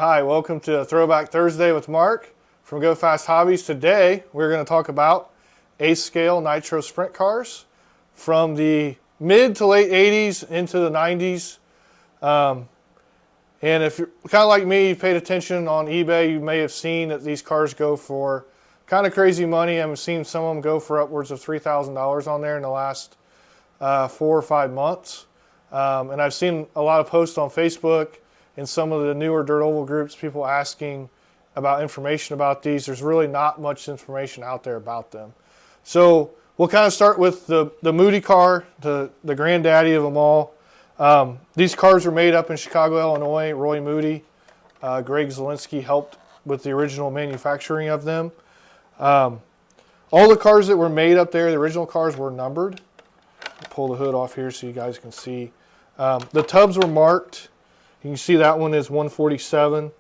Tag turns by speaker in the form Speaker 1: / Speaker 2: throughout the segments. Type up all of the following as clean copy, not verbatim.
Speaker 1: Hi, welcome to Throwback Thursday with Mark from Go Fast Hobbies. Today we're going to talk about Scale Nitro Sprint Cars from the mid to late 80s into the 90s. And if you're kind of like me, you paid attention on eBay, you may have seen that these cars go for kind of crazy money. I've seen some of them go for upwards of $3,000 on there in the last 4 or 5 months. And I've seen a lot of posts on Facebook and some of the newer dirt oval groups, people asking about information about these. There's really not much information out there about them. So we'll kind of start with the Moody car, the granddaddy of them all. These cars were made up in Chicago, Illinois. Roy Moody, Greg Zielinski helped with the original manufacturing of them. All the cars that were made up there, the original cars, were numbered. I'll pull the hood off here so you guys can see. The tubs were marked. You can see that one is 147.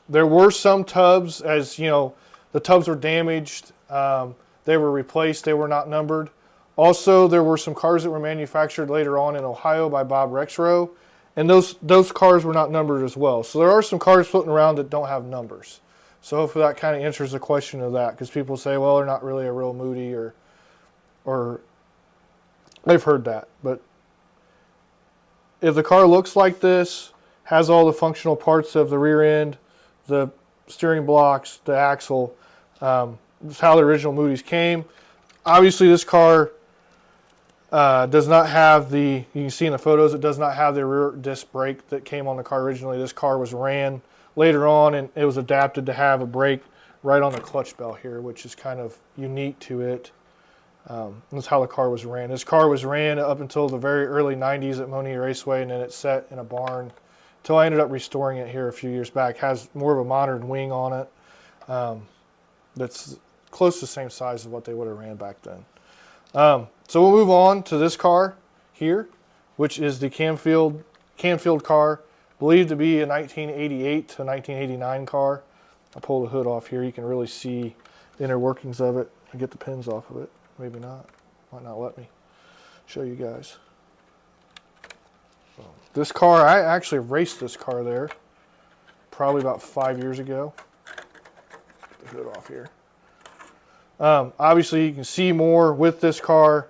Speaker 1: There were some tubs, as you know, the tubs were damaged. They were replaced. They were not numbered. Also, there were some cars that were manufactured later on in Ohio by Bob Rexro, and those cars were not numbered as well. So there are some cars floating around that don't have numbers. So hopefully that kind of answers the question of that, because people say, well, they're not really a real Moody, or they've heard that. But if the car looks like this, has all the functional parts of the rear end, the steering blocks, the axle, that's how the original Moody's came. Obviously, this car does not have you can see in the photos, it does not have the rear disc brake that came on the car originally. This car was ran later on, and it was adapted to have a brake right on the clutch bell here, which is kind of unique to it. That's how the car was ran. This car was ran up until the very early 90s at Monier Raceway, and then it sat in a barn until I ended up restoring it here a few years back. It has more of a modern wing on it that's close to the same size as what they would have ran back then. So we'll move on to this car here, which is the Canfield car, believed to be a 1988 to 1989 car. I'll pull the hood off here. You can really see the inner workings of it. I get the pins off of it. Maybe not. Might not let me show you guys. This car, I actually raced this car there probably about 5 years ago. Get the hood off here. Obviously, you can see more with this car.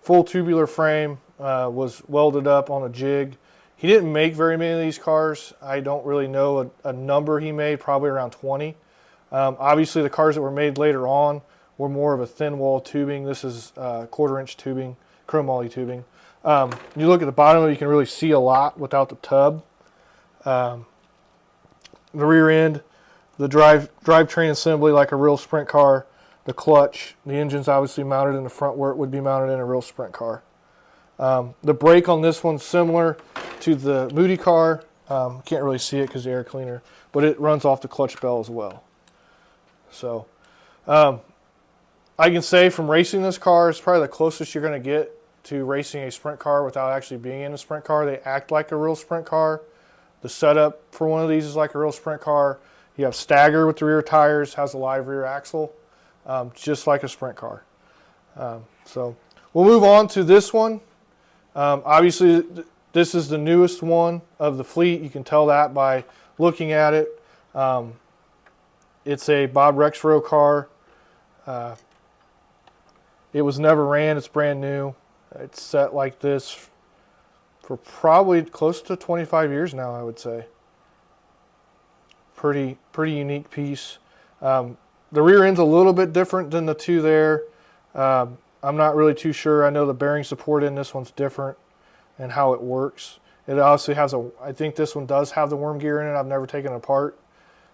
Speaker 1: Full tubular frame, was welded up on a jig. He didn't make very many of these cars. I don't really know a number he made, probably around 20. Obviously, the cars that were made later on were more of a thin wall tubing. This is 1/4 inch tubing, chrome moly tubing. You look at the bottom, you can really see a lot without the tub. The rear end, the drivetrain assembly like a real sprint car. The clutch, the engine's obviously mounted in the front where it would be mounted in a real sprint car. The brake on this one's similar to the Moody car. Can't really see it because the air cleaner, but it runs off the clutch bell as well. So I can say from racing this car, it's probably the closest you're going to get to racing a sprint car without actually being in a sprint car. They act like a real sprint car. The setup for one of these is like a real sprint car. You have stagger with the rear tires, has a live rear axle. Just like a sprint car. So we'll move on to this one. Obviously, this is the newest one of the fleet. You can tell that by looking at it. It's a Bob Rexro car. It was never ran. It's brand new. It's set like this for probably close to 25 years now, I would say. Pretty unique piece. The rear end's a little bit different than the two there. I'm not really too sure. I know the bearing support in this one's different and how it works. It also has I think this one does have the worm gear in it. I've never taken it apart.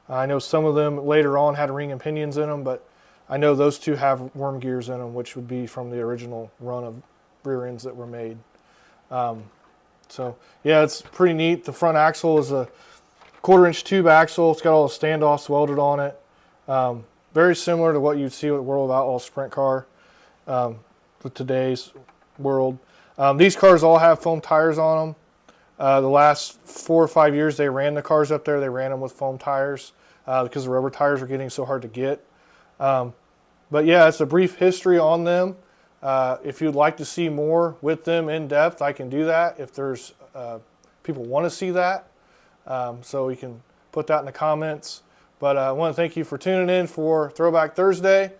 Speaker 1: I know some of them later on had ring and pinions in them, but I know those two have worm gears in them, which would be from the original run of rear ends that were made. So yeah, it's pretty neat. The front axle is a 1/4 inch tube axle. It's got all the standoffs welded on it. Very similar to what you'd see with World of Outlaws sprint car with today's world. These cars all have foam tires on them. The last 4 or 5 years they ran the cars up there. They ran them with foam tires because the rubber tires were getting so hard to get. But yeah, it's a brief history on them. If you'd like to see more with them in depth, I can do that if there's people want to see that. So you can put that in the comments. But I want to thank you for tuning in for Throwback Thursday.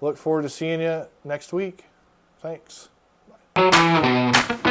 Speaker 1: Look forward to seeing you next week. Thanks. Bye.